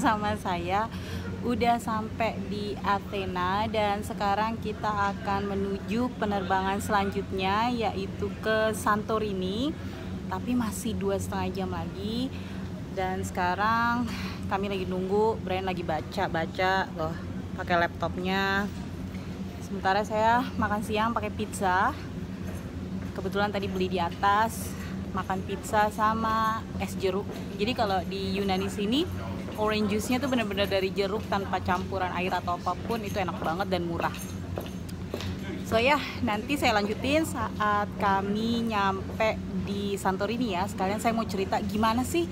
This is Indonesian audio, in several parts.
bersama saya udah sampai di Athena dan sekarang kita akan menuju penerbangan selanjutnya yaitu ke Santorini, tapi masih 2,5 jam lagi. Dan sekarang kami lagi nunggu, Brian lagi baca loh pakai laptopnya. Sementara saya makan siang pakai pizza. Kebetulan tadi beli di atas, makan pizza sama es jeruk. Jadi kalau di Yunani sini orange juice-nya tuh bener-bener dari jeruk tanpa campuran air atau apapun, itu enak banget dan murah. So ya, nanti saya lanjutin saat kami nyampe di Santorini ya. Sekalian saya mau cerita gimana sih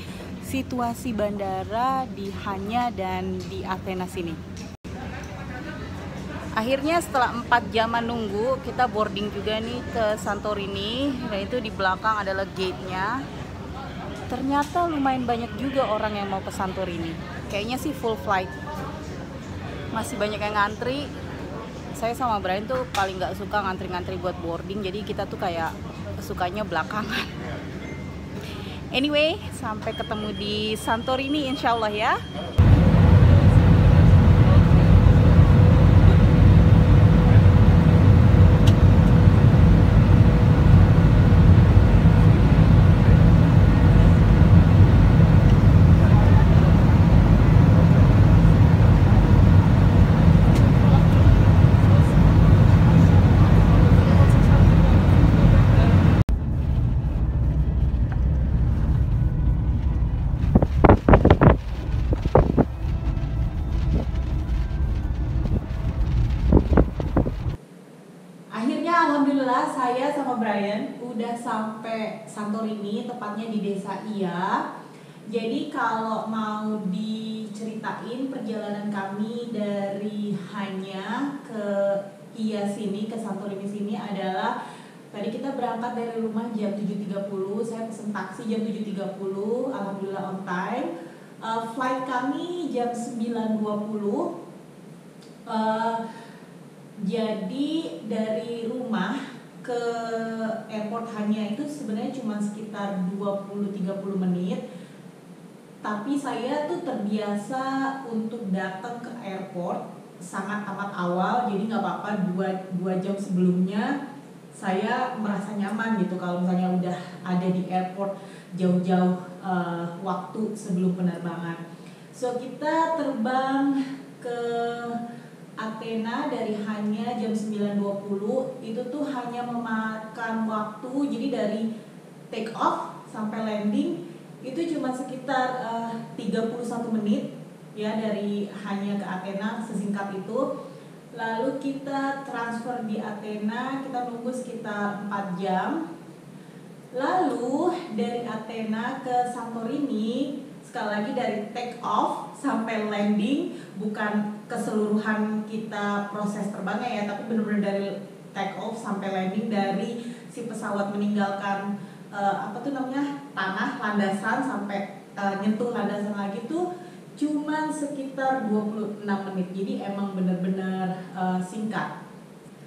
situasi bandara di Hanya dan di Athena sini. Akhirnya setelah 4 jaman nunggu, kita boarding juga nih ke Santorini. Dan itu di belakang adalah gate-nya. Ternyata lumayan banyak juga orang yang mau ke Santorini. Kayaknya sih full flight. Masih banyak yang ngantri. Saya sama Brian tuh paling gak suka ngantri-ngantri buat boarding. Jadi kita tuh kayak sukanya belakangan. Anyway, sampai ketemu di Santorini insya Allah ya. Alhamdulillah saya sama Brian udah sampai Santorini, tepatnya di desa Ia. Jadi kalau mau diceritain perjalanan kami dari Hanya ke Ia sini, ke Santorini sini adalah tadi kita berangkat dari rumah jam 7.30, saya pesen taksi jam 7.30, alhamdulillah on time. Flight kami jam 9.20. Jadi dari rumah ke airport Hanya itu sebenarnya cuma sekitar 20-30 menit. Tapi saya tuh terbiasa untuk datang ke airport sangat amat awal. Jadi nggak apa-apa 2 jam sebelumnya saya merasa nyaman gitu kalau misalnya udah ada di airport jauh-jauh waktu sebelum penerbangan. So kita terbang ke Athena dari Hanya jam 9.20. Itu tuh hanya memakan waktu, jadi dari take off sampai landing itu cuma sekitar 31 menit ya, dari Hanya ke Athena, sesingkat itu. Lalu kita transfer di Athena, kita nunggu sekitar 4 jam. Lalu dari Athena ke Santorini, sekali lagi dari take off sampai landing, bukan keseluruhan kita proses terbangnya ya, tapi benar-benar dari take off sampai landing, dari si pesawat meninggalkan tanah, landasan, sampai nyentuh landasan lagi tuh cuman sekitar 26 menit. Jadi emang benar-benar singkat.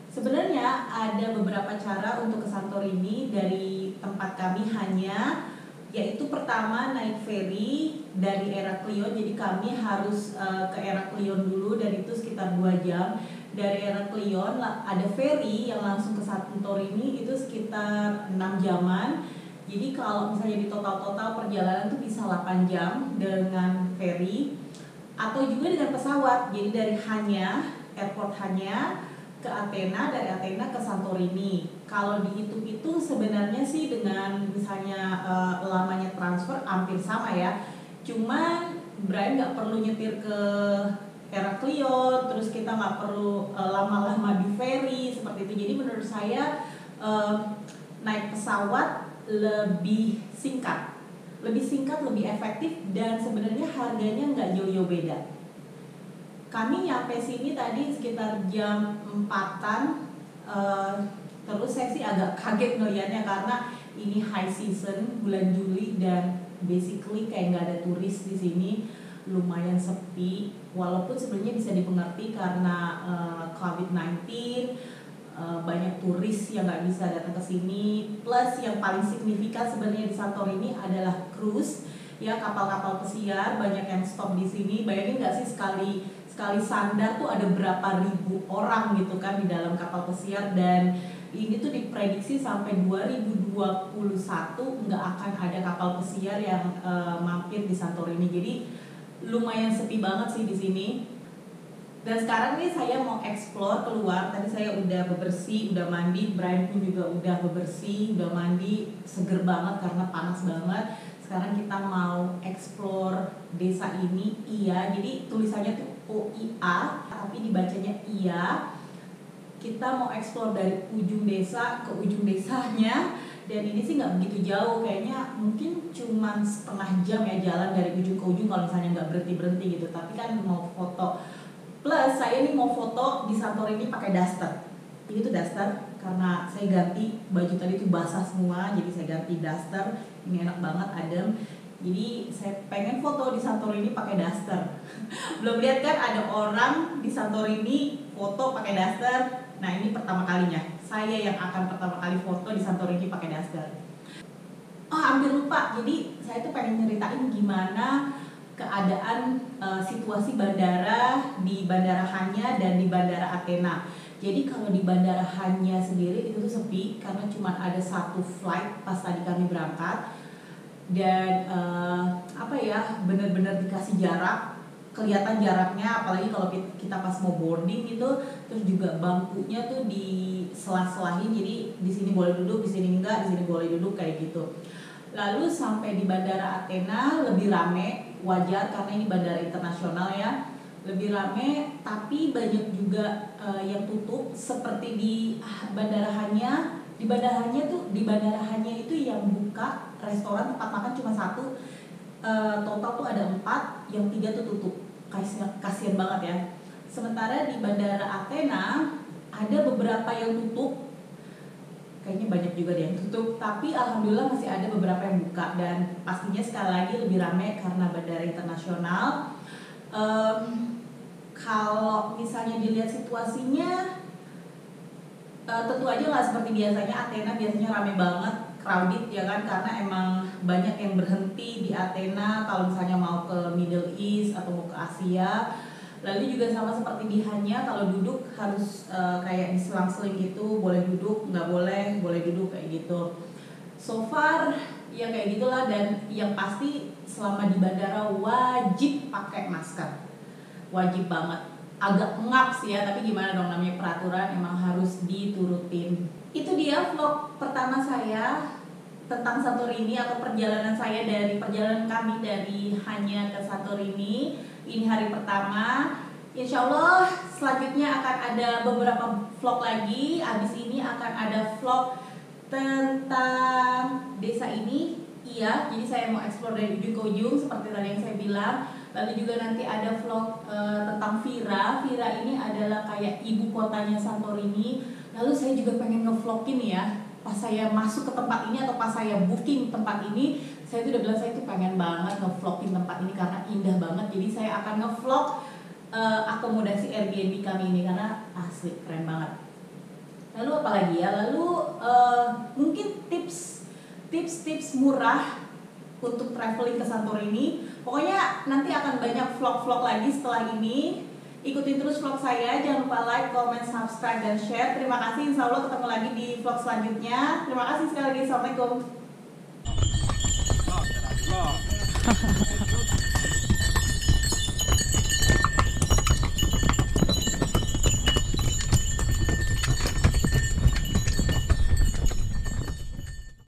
Sebenarnya ada beberapa cara untuk ke Santorini dari tempat kami Hanya, yaitu pertama naik ferry dari Heraklion. Jadi kami harus ke Heraklion dulu dan itu sekitar 2 jam. Dari Heraklion ada ferry yang langsung ke Santorini, itu sekitar 6 jaman. Jadi kalau misalnya di total perjalanan tuh bisa 8 jam dengan ferry atau juga dengan pesawat. Jadi dari Hanya, airport Hanya ke Athena, dari Athena ke Santorini. Kalau dihitung-hitung sebenarnya sih dengan misalnya lamanya transfer hampir sama ya. Cuman Brian nggak perlu nyetir ke Heraklion, terus kita nggak perlu lama-lama di ferry seperti itu. Jadi menurut saya naik pesawat lebih singkat, lebih efektif, dan sebenarnya harganya nggak jauh-jauh beda. Kami nyampe sini tadi sekitar jam 4-an. Terus saya sih agak kaget ngeliatnya karena ini high season, bulan Juli, dan basically kayak nggak ada turis di sini, lumayan sepi. Walaupun sebenarnya bisa dimengerti karena COVID-19, banyak turis yang nggak bisa datang ke sini. Plus yang paling signifikan sebenarnya di Santorini adalah cruise ya kapal-kapal pesiar banyak yang stop di sini. Bayangin nggak sih sekali sandar tuh ada berapa ribu orang gitu kan di dalam kapal pesiar, dan ini tuh diprediksi sampai 2021 nggak akan ada kapal pesiar yang mampir di Santorini. Jadi lumayan sepi banget sih di sini. Dan sekarang nih saya mau explore keluar. Tadi saya udah bebersih, udah mandi, Brian pun juga udah bebersih, udah mandi, seger banget karena panas banget. Sekarang kita mau explore desa ini, Iya. Jadi tulisannya tuh OIA, tapi dibacanya Iya. Kita mau explore dari ujung desa ke ujung desanya, dan ini sih nggak begitu jauh, kayaknya mungkin cuman setengah jam ya jalan dari ujung ke ujung kalau misalnya nggak berhenti gitu. Tapi kan mau foto, plus saya nih mau foto di Santorini pakai daster. Ini tuh daster karena saya ganti baju tadi tuh basah semua, jadi saya ganti daster. Ini enak banget, adem. Jadi saya pengen foto di Santorini pakai daster. Belum lihat kan ada orang di Santorini foto pakai daster. Nah ini pertama kalinya saya yang akan pertama kali foto di Santorini pakai daster. Oh hampir lupa, jadi saya tuh pengen nyeritain gimana keadaan situasi bandara di Bandara Hanya dan di Bandara Athena. Jadi kalau di Bandara Hanya sendiri itu tuh sepi karena cuma ada satu flight pas tadi kami berangkat, dan bener-bener dikasih jarak, kelihatan jaraknya, apalagi kalau kita pas mau boarding gitu. Terus juga bangkunya tuh di selah-selahin, jadi di sini boleh duduk, di sini enggak, di sini boleh duduk kayak gitu. Lalu sampai di Bandara Athena lebih rame, wajar karena ini bandara internasional ya, lebih rame, tapi banyak juga yang tutup seperti di Bandara Hanya. Di Bandara Hanya itu yang buka restoran tempat makan cuma satu, total tuh ada 4, yang 3 tuh tutup. Kasian banget ya. Sementara di Bandara Athena ada beberapa yang tutup, kayaknya banyak juga deh yang tutup, tapi alhamdulillah masih ada beberapa yang buka, dan pastinya sekali lagi lebih ramai karena bandara internasional. Kalau misalnya dilihat situasinya, tentu aja nggak seperti biasanya. Athena biasanya ramai banget, crowded ya kan, karena emang banyak yang berhenti di Athena kalau misalnya mau ke Middle East atau mau ke Asia. Lalu juga sama seperti di Hanya, kalau duduk harus kayak diselang-seling gitu, boleh duduk, nggak boleh, boleh duduk kayak gitu. So far ya kayak gitulah, dan yang pasti selama di bandara wajib pakai masker, wajib banget. Agak ngap sih ya, tapi gimana dong, namanya peraturan emang harus diturutin. Itu dia vlog pertama saya tentang Santorini, atau perjalanan kami dari Hanya ke Santorini. Ini hari pertama. Insya Allah selanjutnya akan ada beberapa vlog lagi. Abis ini akan ada vlog tentang desa ini, Iya. Jadi saya mau explore dari ujung ke ujung seperti tadi yang saya bilang. Lalu juga nanti ada vlog tentang Vira. Vira ini adalah kayak ibu kotanya Santorini. Lalu saya juga pengen ngevlogin ya, pas saya masuk ke tempat ini atau pas saya booking tempat ini, saya tuh udah bilang saya tuh pengen banget ngevlogin tempat ini karena indah banget. Jadi saya akan ngevlog akomodasi Airbnb kami ini karena asli keren banget. Lalu apa lagi ya? Lalu mungkin tips murah untuk traveling ke Santorini. Pokoknya nanti akan banyak vlog-vlog lagi setelah ini. Ikutin terus vlog saya, jangan lupa like, comment, subscribe, dan share. Terima kasih, insya Allah ketemu lagi di vlog selanjutnya. Terima kasih sekali lagi, assalamualaikum.